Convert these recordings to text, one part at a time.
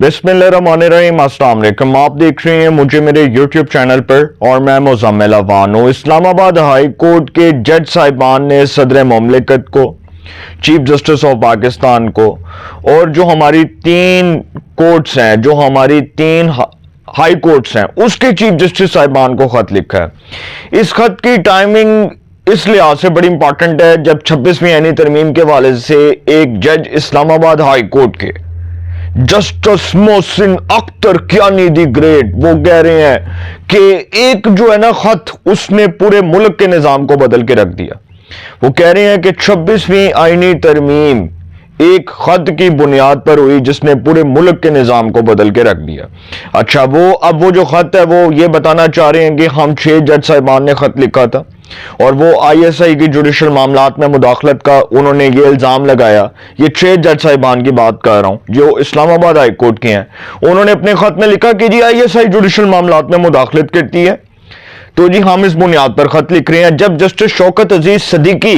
बिस्मिल्लाहिर्रहमानिर्रहीम, अस्सलाम वालेकुम। आप देख रहे हैं मुझे मेरे यूट्यूब चैनल पर और मैं मुज़म्मिल अवान हूँ। इस्लामाबाद हाई कोर्ट के जज साहिबान ने सदर मुमलिकत को, चीफ जस्टिस ऑफ पाकिस्तान को और जो हमारी तीन कोर्ट्स हैं, जो हमारी तीन हाई कोर्ट्स हैं, उसके चीफ जस्टिस साहिबान को खत लिखा है। इस खत की टाइमिंग इस लिहाज से बड़ी इंपॉर्टेंट है जब 26वीं ऐनी तरमीम के हवाले से एक जज इस्लामाबाद हाई कोर्ट के justice Mohsin Akhtar Kiyani the great, वो कह रहे हैं कि एक जो है ना खत, उसने पूरे मुल्क के निजाम को बदल के रख दिया। वो कह रहे हैं कि 26वीं आईनी तरमीम एक खत की बुनियाद पर हुई जिसने पूरे मुल्क के निजाम को बदल के रख दिया। अच्छा, अब वो जो खत है वो ये बताना चाह रहे हैं कि हम 6 जज साहिबान ने खत लिखा था और वो ISI की जुडिशल मामलात में मुदाखलत का उन्होंने ये इल्जाम लगाया। ये 6 जज साहिबान की बात कर रहा हूं जो इस्लामाबाद हाई कोर्ट के हैं। उन्होंने अपने खत में लिखा कि जी ISI जुडिशल मामलात में मुदाखलत करती है, तो जी हम इस बुनियाद पर खत लिख रहे हैं। जब जस्टिस शौकत अजीज सदीकी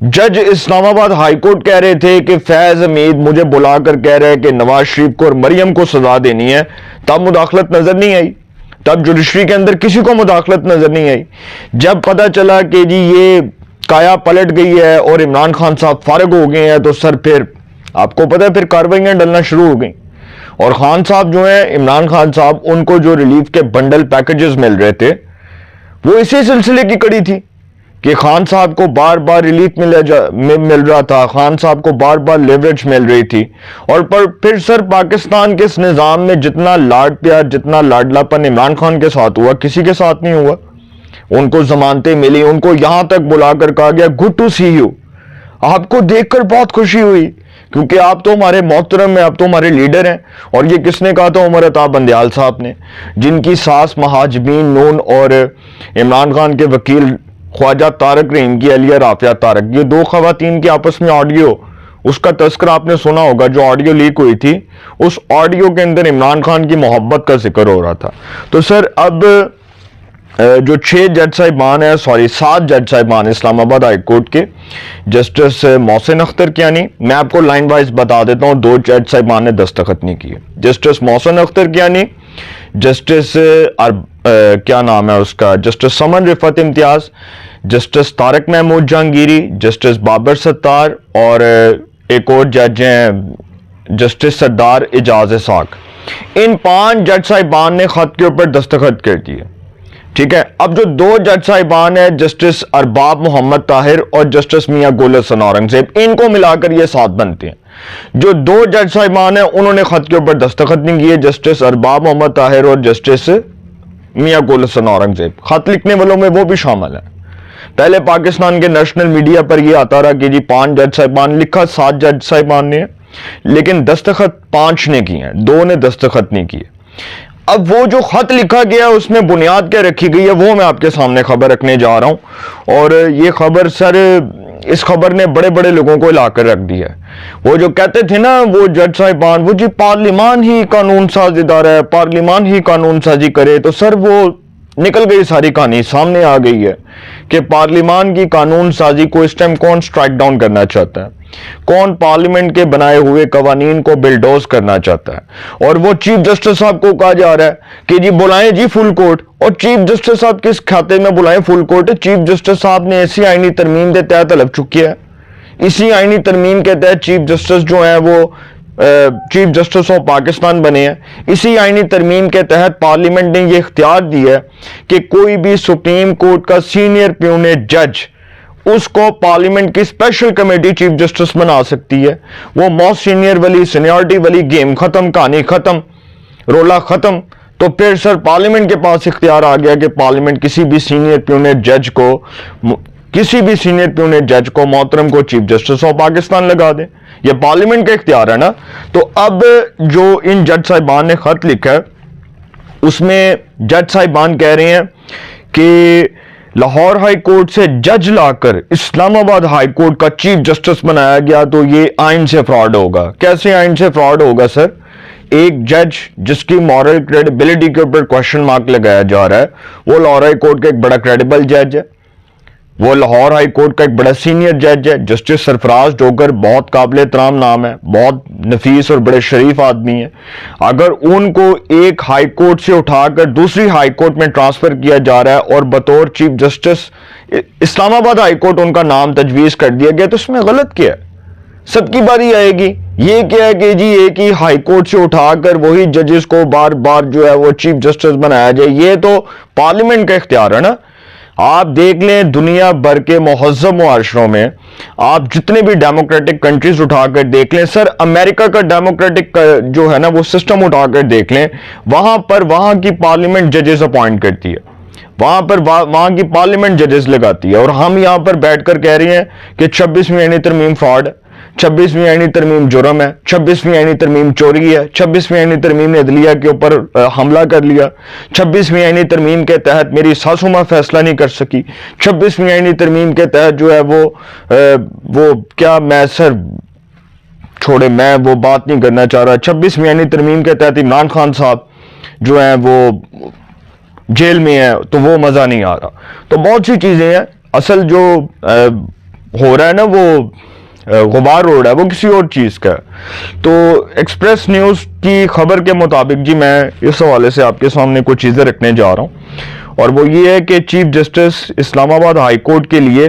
जज इस्लामाबाद हाई कोर्ट कह रहे थे कि फैज हमीद मुझे बुलाकर कह रहे हैं कि नवाज शरीफ को और मरियम को सजा देनी है, तब मुदाखलत नजर नहीं आई, तब जुडिशरी के अंदर किसी को मुदाखलत नजर नहीं आई। जब पता चला कि जी ये काया पलट गई है और इमरान खान साहब फारिग हो गए हैं, तो सर फिर आपको पता है फिर कार्रवाइयां डलना शुरू हो गई। और खान साहब जो है, इमरान खान साहब, उनको जो रिलीफ के बंडल पैकेजेस मिल रहे थे वो इसी सिलसिले की कड़ी थी कि खान साहब को बार बार रिलीफ मिल रहा था, खान साहब को बार बार लेवरेज मिल रही थी। और पर फिर सर पाकिस्तान के इस निज़ाम में जितना लाड प्यार, जितना लाडलापन इमरान खान के साथ हुआ, किसी के साथ नहीं हुआ। उनको जमानतें मिली, उनको यहां तक बुलाकर कहा गया गुड टू सी यू। आपको देखकर बहुत खुशी हुई क्योंकि आप तो हमारे मोहतरम हैं, आप तो हमारे लीडर हैं। और ये किसने कहा था? उमर अता बंदयाल साहब ने, जिनकी सास महाजबीन नून और इमरान खान के वकील ख्वाजा तारक रहीम की अलिया राफिया तारक, ये 2 खवातीन के आपस में ऑडियो, उसका तस्करा आपने सुना होगा, जो ऑडियो लीक हुई थी, उस ऑडियो के अंदर इमरान खान की मोहब्बत का जिक्र हो रहा था। तो सर अब जो 6 जज साहिबान है, 7 जज साहिबान इस्लामाबाद हाई कोर्ट के, जस्टिस मोहसिन अख्तर कियानी, मैं आपको लाइन वाइज बता देता हूं, 2 जज साहिबान ने दस्तखत नहीं किए। जस्टिस मोहसिन अख्तर कियानी, जस्टिस क्या नाम है उसका, justice Saman Rafat Imtiaz, justice Tarak Mahmood Jahangiri, justice Babar Sattar और एक और जज हैं जस्टिस सरदार एजाज साक। इन 5 जज साहिबान ने खत के ऊपर दस्तखत कर दिए। ठीक है, अब जो 2 जज साहिबान है, जस्टिस अरबाब मोहम्मद ताहिर और जस्टिस मियां गुल हसन औरंगजेब, इनको मिलाकर ये 7 बनते हैं। जो 2 जज साहिबान है उन्होंने खत के ऊपर दस्तखत नहीं किए, जस्टिस अरबाब मोहम्मद ताहिर और जस्टिस मियां गुल हसन औरंगजेब। खत लिखने वालों में वो भी शामिल है। पहले पाकिस्तान के नेशनल मीडिया पर यह आता रहा कि जी 5 जज साहिबान, लिखा 7 जज साहिबान ने, लेकिन दस्तखत 5 ने किए हैं, 2 ने दस्तखत नहीं किए। अब वो जो खत लिखा गया उसमें बुनियाद क्या रखी गई है वो मैं आपके सामने खबर रखने जा रहा हूं। और ये खबर सर, इस खबर ने बड़े बड़े लोगों को हिलाकर रख दिया है। वो जो कहते थे ना वो जज साहिबान, वो जी पार्लिमान ही कानून साज इदारा है, पार्लिमान ही कानून साजी करे, तो सर वो निकल गई, सारी कहानी सामने आ गई है कि पार्लिमान की कानून साजी को इस टाइम कौन स्ट्राइक डाउन करना चाहता है, कौन पार्लियामेंट के बनाए हुए कवानीन को बिल्डोज करना चाहता है। और वो चीफ जस्टिस साहब को कहा जा रहा है कि जी बुलाएं जी फुल कोर्ट, और चीफ जस्टिस साहब किस खाते में बुलाएं फुल कोर्ट? चीफ जस्टिस साहब ने ऐसी आईनी तरमीम के तहत हलफ चुकी है। इसी आईनी तरमीम के तहत चीफ जस्टिस जो है वो चीफ जस्टिस ऑफ पाकिस्तान बने हैं। इसी आईनी तरमीम के तहत पार्लियामेंट ने यह इख्तियार दिया है कि कोई भी सुप्रीम कोर्ट का सीनियर प्यूनेट जज, उसको पार्लियामेंट की स्पेशल कमेटी चीफ जस्टिस बना सकती है। वो मोस्ट सीनियर वाली, सीनियरिटी वाली गेम खत्म, कहानी खत्म, रोला खत्म। तो फिर सर पार्लियामेंट के पास इख्तियार आ गया कि पार्लियामेंट किसी भी सीनियर प्यूनेट जज को मोहतरम को चीफ जस्टिस ऑफ पाकिस्तान लगा दे। ये पार्लियामेंट का इख्तियार है ना। तो अब जो इन जज साहिबान ने खत लिखा है उसमें जज साहिबान कह रहे हैं कि लाहौर हाई कोर्ट से जज लाकर इस्लामाबाद हाई कोर्ट का चीफ जस्टिस बनाया गया, तो ये आइन से फ्रॉड होगा। कैसे आइन से फ्रॉड होगा सर? एक जज जिसकी मॉरल क्रेडिबिलिटी के ऊपर क्वेश्चन मार्क लगाया जा रहा है, वो लाहौर हाई कोर्ट का एक बड़ा क्रेडिबल जज है। वो लाहौर हाई कोर्ट का एक बड़ा सीनियर जज है। जस्टिस सरफराज डोगर बहुत काबिल एहतराम नाम है, बहुत नफीस और बड़े शरीफ आदमी है। अगर उनको एक हाई कोर्ट से उठाकर दूसरी हाई कोर्ट में ट्रांसफर किया जा रहा है और बतौर chief justice Islamabad high court उनका नाम तजवीज कर दिया गया, तो इसमें गलत क्या है? सबकी बारी आएगी। ये क्या है कि जी एक ही हाई कोर्ट से उठाकर वही जजेस को बार बार जो है वो चीफ जस्टिस बनाया जाए, ये तो पार्लियामेंट का इख्तियार है ना। आप देख लें दुनिया भर के मुहज़्ज़म मुआशरों में, आप जितने भी डेमोक्रेटिक कंट्रीज उठाकर देख लें, सर अमेरिका का डेमोक्रेटिक जो है ना वो सिस्टम उठाकर देख लें, वहां पर वहां की पार्लियामेंट जजेस अपॉइंट करती है, वहां की पार्लियामेंट जजेस लगाती है। और हम यहां पर बैठकर कह रहे हैं कि 26वीं आईनी तरमीम फ्रॉड है, 26वीं आईनी तरमीम जुर्म है, 26वीं आईनी तरमीम चोरी है, 26वीं आईनी तरमीम ने अदलिया के ऊपर हमला कर लिया, 26वीं आईनी तरमीम के तहत मेरी सासुमा फैसला नहीं कर सकी, 26वीं आईनी तरमीम के तहत जो है वो क्या, मैं सर छोड़े, मैं वो बात नहीं करना चाह रहा। 26वीं आईनी तरमीम के तहत इमरान खान साहब जो है वो जेल में है, तो वो मजा नहीं आ रहा। तो बहुत सी चीजें हैं। असल जो हो रहा है ना वो गुबार रोड है, वो किसी और चीज का है। तो एक्सप्रेस न्यूज की खबर के मुताबिक जी मैं इस हवाले से आपके सामने कुछ चीजें रखने जा रहा हूं, और वो ये है कि chief justice Islamabad high court के लिए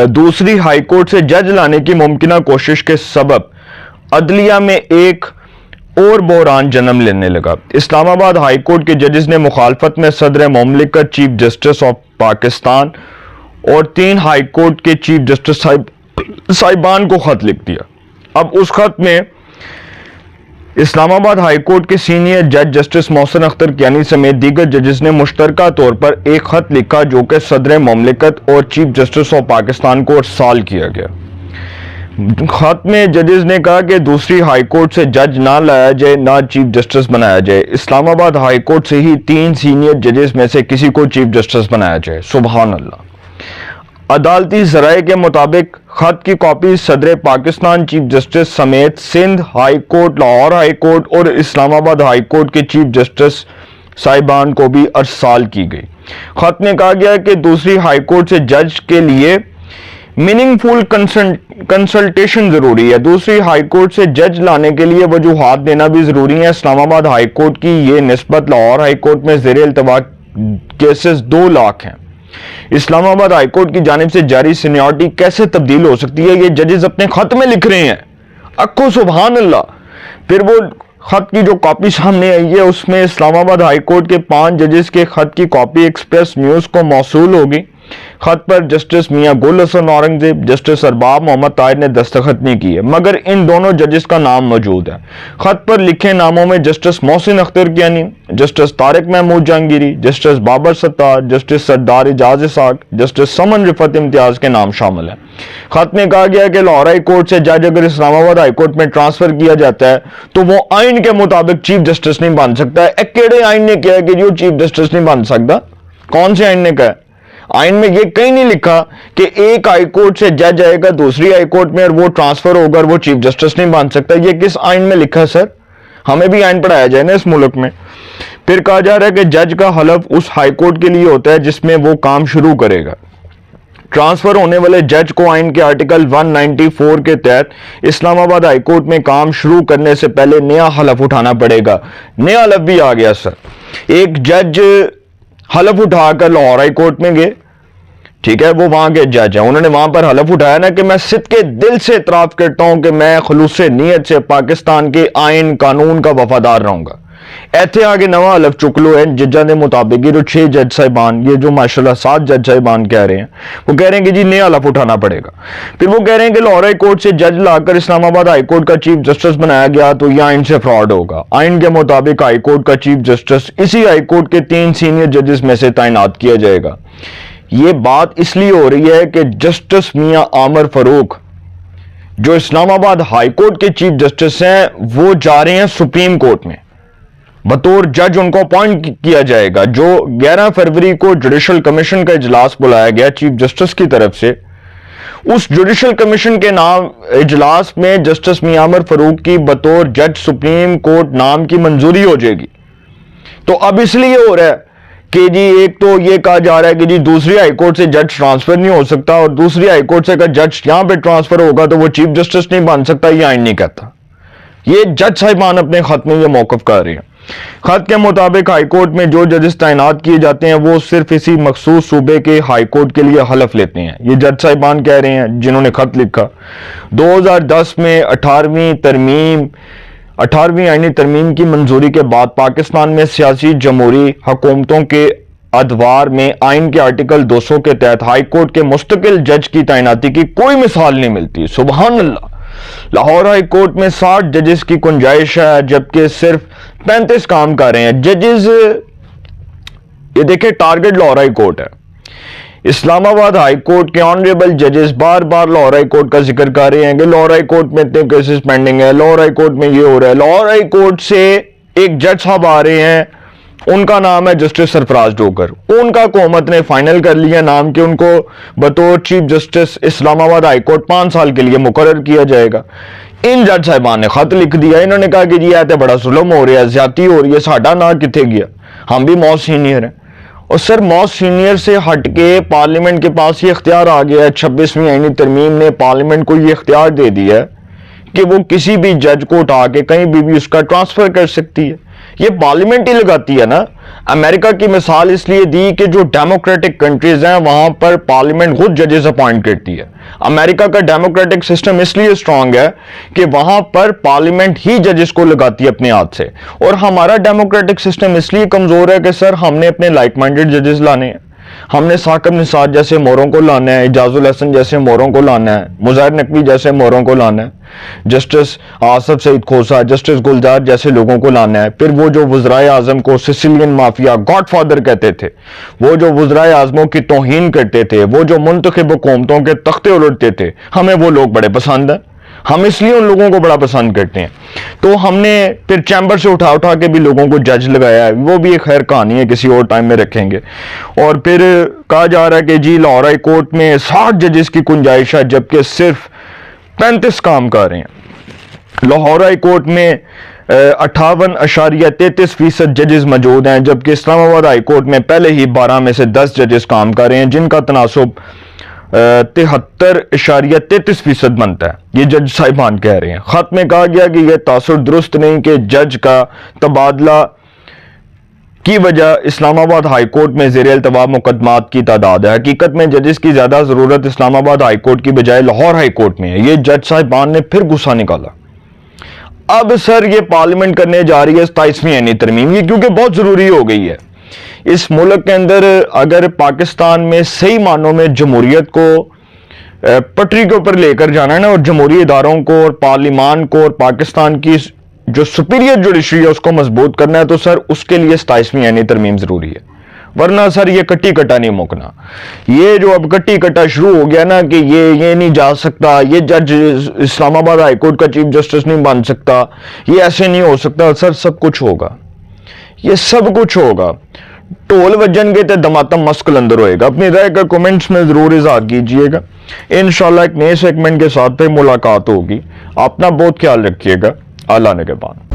दूसरी हाई कोर्ट से जज लाने की मुमकिना कोशिश के सबब अदलिया में एक और बहरान जन्म लेने लगा। इस्लामाबाद हाई कोर्ट के जजेस ने मुखालफत में सदर मुमलिकत, चीफ जस्टिस ऑफ पाकिस्तान और 3 हाई कोर्ट के चीफ जस्टिस साहिबान को खत लिख दिया। अब उस खत में इस्लामाबाद हाई कोर्ट के सीनियर जज जस्टिस मोहसिन अख्तर कियानी समेत दीगर जजेस ने मुश्तरका तौर पर एक खत लिखा जो कि सदर मुमलिकत और चीफ जस्टिस ऑफ पाकिस्तान को अरसाल किया गया। खत में जजेस ने कहा कि दूसरी हाई कोर्ट से जज ना लाया जाए, ना चीफ जस्टिस बनाया जाए। इस्लामाबाद हाई कोर्ट से ही 3 सीनियर जजेस में से किसी को चीफ जस्टिस बनाया जाए। सुभान अल्लाह। अदालती जराये के मुताबिक खत की कॉपी सदर पाकिस्तान चीफ जस्टिस समेत Sindh high court, Lahore high court और इस्लामाबाद हाई कोर्ट के चीफ जस्टिस साहिबान को भी अरसाल की गई। खत में कहा गया कि दूसरी हाई कोर्ट से जज के लिए मीनिंगफुल कंसल्टेशन जरूरी है। दूसरी हाई कोर्ट से जज लाने के लिए वजूहात देना भी जरूरी है। इस्लामाबाद हाई कोर्ट की ये निस्बत लाहौर हाई कोर्ट में ज़ेरे इल्तवा केसेस 2 लाख हैं। इस्लामाबाद हाई कोर्ट की जानिब से जारी सीनियरिटी कैसे तब्दील हो सकती है, ये जजेस अपने खत में लिख रहे हैं। अक्को सुभान अल्लाह। फिर वो खत की जो कॉपी सामने आई है उसमें इस्लामाबाद हाई कोर्ट के 5 जजेस के खत की कॉपी एक्सप्रेस न्यूज को मौसूल होगी। खत पर जस्टिस मियां गुल हसन औरंगजेब, जस्टिस अरबाब मोहम्मद ताहिर ने दस्तखत नहीं किए, मगर इन दोनों जजेस का नाम मौजूद है। खत पर लिखे नामों में justice Mohsin Akhtar Kiyani, justice Tariq Mahmood Jahangiri, justice Babar Sattar, justice Sardar Ejaz Ishaq, justice Saman Rafat Imtiaz के नाम शामिल है। खत में कहा गया कि लाहौर हाई कोर्ट से जज अगर इस्लामाबाद हाई कोर्ट में ट्रांसफर किया जाता है तो वो आइन के मुताबिक चीफ जस्टिस नहीं बन सकता है। केड़े आइन ने किया कि जो चीफ जस्टिस नहीं बन सकता? कौन से आइन ने कहा? आइन में ये कहीं नहीं लिखा कि एक हाई कोर्ट से जज आएगा दूसरी हाई कोर्ट में और वो ट्रांसफर होगा और वो चीफ जस्टिस नहीं बन सकता। ये किस आइन में लिखा है सर? हमें भी आइन पढ़ाया जाए ना इस मुल्क में। फिर कहा जा रहा है कि जज का हलफ उस हाई कोर्ट के लिए होता है जिसमें वो काम शुरू करेगा। ट्रांसफर होने वाले जज को आइन के आर्टिकल 194 के तहत इस्लामाबाद हाई कोर्ट में काम शुरू करने से पहले नया हलफ उठाना पड़ेगा। नया हलफ भी आ गया सर। एक जज हलफ उठाकर लाहौर हाई कोर्ट में गए, ठीक है, वो वहां के जज है, उन्होंने वहां पर हलफ उठाया ना कि मैं सिद्ध के दिल से इतराफ करता हूं कि मैं खुलूस नीयत से पाकिस्तान के आइन कानून का वफादार रहूंगा। ऐसे आगे नवा हलफ चुक लो है जजा के मुताबिक। ये जो 6 जज साहिबान, ये जो माशाल्लाह 7 जज साहिबान कह रहे हैं, वो कह रहे हैं कि जी नया हलफ उठाना पड़ेगा। फिर वो कह रहे हैं कि लाहौर हाई कोर्ट से जज लाकर इस्लामाबाद हाई कोर्ट का चीफ जस्टिस बनाया गया तो यह आइन से फ्रॉड होगा। आइन के मुताबिक हाई कोर्ट का चीफ जस्टिस इसी हाई कोर्ट के 3 सीनियर जजेस में से तैनात किया जाएगा। ये बात इसलिए हो रही है कि जस्टिस मियां आमिर फारूक जो इस्लामाबाद हाई कोर्ट के चीफ जस्टिस हैं, वो जा रहे हैं सुप्रीम कोर्ट में बतौर जज, उनको अपॉइंट किया जाएगा। जो 11 फरवरी को जुडिशल कमीशन का इजलास बुलाया गया चीफ जस्टिस की तरफ से, उस जुडिशल कमीशन के नाम इजलास में जस्टिस मियां आमिर फारूक की बतौर जज सुप्रीम कोर्ट नाम की मंजूरी हो जाएगी। तो अब इसलिए हो रहा है कि जी एक तो ये कहा जा रहा है कि जी दूसरी हाईकोर्ट से जज ट्रांसफर नहीं हो सकता, और दूसरी हाईकोर्ट से अगर जज यहां पे ट्रांसफर होगा तो वो चीफ जस्टिस नहीं बन सकता, ये आइन नहीं कहता। ये जज साहिबान अपने खत में ये मौकफ कर रहे हैं। खत के मुताबिक हाईकोर्ट में जो जजेस तैनात किए जाते हैं वो सिर्फ इसी मखसूस सूबे के हाईकोर्ट के लिए हलफ लेते हैं। ये जज साहिबान कह रहे हैं जिन्होंने खत लिखा। 2010 में 18वीं आईनी तरमीम की मंजूरी के बाद पाकिस्तान में सियासी जमहूरी हुकूमतों के अदवार में आइन के आर्टिकल 200 के तहत हाईकोर्ट के मुस्तकिल जज की तैनाती की कोई मिसाल नहीं मिलती। सुबहान अल्लाह। लाहौर हाई कोर्ट में 60 जजेस की गुंजाइश है, जबकि सिर्फ 35 काम कर रहे हैं जजेस। ये देखिए, टारगेट लाहौर हाई कोर्ट है। इस्लामाबाद हाई कोर्ट के ऑनरेबल जजेस बार बार लाहौर हाई कोर्ट का जिक्र कर रहे हैं कि लाहौर हाई कोर्ट में इतने केसेस पेंडिंग है, लाहौर हाई कोर्ट में ये हो रहा है। लाहौर हाई कोर्ट से एक जज साहब आ रहे हैं, उनका नाम है जस्टिस सरफराज डोगर। उनका हुकूमत ने फाइनल कर लिया नाम कि उनको बतौर chief justice Islamabad high court 5 साल के लिए मुकर्रर किया जाएगा। इन जज साहिबान ने खत लिख दिया। इन्होंने कहा कि जी ऐसे बड़ा जुल्म हो रहा है, ज्यादती हो रही है, साडा ना किथे गया, हम भी मौत सीनियर हैं। और सर, मौत सीनियर से हटके पार्लियामेंट के पास ये इख्तियार आ गया है। 26वीं आईनी तरमीम ने पार्लियामेंट को ये इख्तियार दे दिया है कि वो किसी भी जज को उठा के कहीं भी उसका ट्रांसफर कर सकती है। ये पार्लियामेंट ही लगाती है ना। अमेरिका की मिसाल इसलिए दी कि जो डेमोक्रेटिक कंट्रीज हैं वहां पर पार्लियामेंट खुद जजेस अपॉइंट करती है। अमेरिका का डेमोक्रेटिक सिस्टम इसलिए स्ट्रांग है कि वहां पर पार्लियामेंट ही जजेस को लगाती है अपने हाथ से, और हमारा डेमोक्रेटिक सिस्टम इसलिए कमजोर है कि सर हमने अपने लाइक माइंडेड जजेस लाने हैं। हमने साकिब निसार जैसे मोरों को लाना है, इजाजुल हसन जैसे मोरों को लाना है, मुजाहिर नकवी जैसे मोरों को लाना है, जस्टिस आसफ सईद खोसा, जस्टिस गुलजार जैसे लोगों को लाना है। फिर वो जो वज़राए आज़म को सिसिलियन माफिया गॉडफादर कहते थे, वो जो वज़राए आज़मों की तौहीन करते थे, वो जो मुंतखब हुकूमतों के तख्ते उलटते थे, हमें वो लोग बड़े पसंद हैं। हम इसलिए उन लोगों को बड़ा पसंद करते हैं। तो हमने फिर चैम्बर से उठा उठा के भी लोगों को जज लगाया है। वो भी एक खैर कहानी है, किसी और टाइम में रखेंगे। और फिर कहा जा रहा है कि जी लाहौर हाई कोर्ट में 60 जजेस की गुंजाइश है, जबकि सिर्फ 35 काम कर रहे हैं। लाहौर हाई कोर्ट में 58.33% जजेस मौजूद हैं, जबकि इस्लामाबाद हाई कोर्ट में पहले ही 12 में से 10 जजेस काम कर रहे हैं, जिनका तनासुब 73.33% बनता है। ये जज साहिबान कह रहे हैं। खत में कहा गया कि यह तासुर दुरुस्त नहीं कि जज का तबादला की वजह इस्लामाबाद हाई कोर्ट में ज़ेर अल्तवा मुकदमात की तादाद है। हकीकत में जजेस की ज्यादा जरूरत इस्लामाबाद हाई कोर्ट की बजाय लाहौर हाई कोर्ट में है। ये जज साहिबान ने फिर गुस्सा निकाला। अब सर ये पार्लियामेंट करने जा रही है 27वीं आईनी तरमीम, ये क्योंकि बहुत जरूरी हो गई है। इस मुल्क के अंदर अगर पाकिस्तान में सही मानों में जमहूरियत को पटरी के ऊपर लेकर जाना है ना, और जमहूरी इदारों को और पार्लियामान को और पाकिस्तान की जो सुपीरियर जुडिशरी है उसको मजबूत करना है, तो सर उसके लिए 27वीं आईनी तरमीम जरूरी है। वरना सर ये कट्टी कट्टा नहीं मुकना। ये जो अब कट्टी कट्टा शुरू हो गया ना कि ये नहीं जा सकता, ये जज इस्लामाबाद हाई कोर्ट का चीफ जस्टिस नहीं बन सकता, ये ऐसे नहीं हो सकता। सर सब कुछ होगा, ये सब कुछ होगा। ढोल वजन के तो दमातम मस्त कलंदर होएगा। अपनी राय का कमेंट्स में जरूर इज़हार कीजिएगा। इंशाल्लाह एक नए सेगमेंट के साथ फिर मुलाकात होगी। अपना बहुत ख्याल रखिएगा। अल्लाह ने के बाद।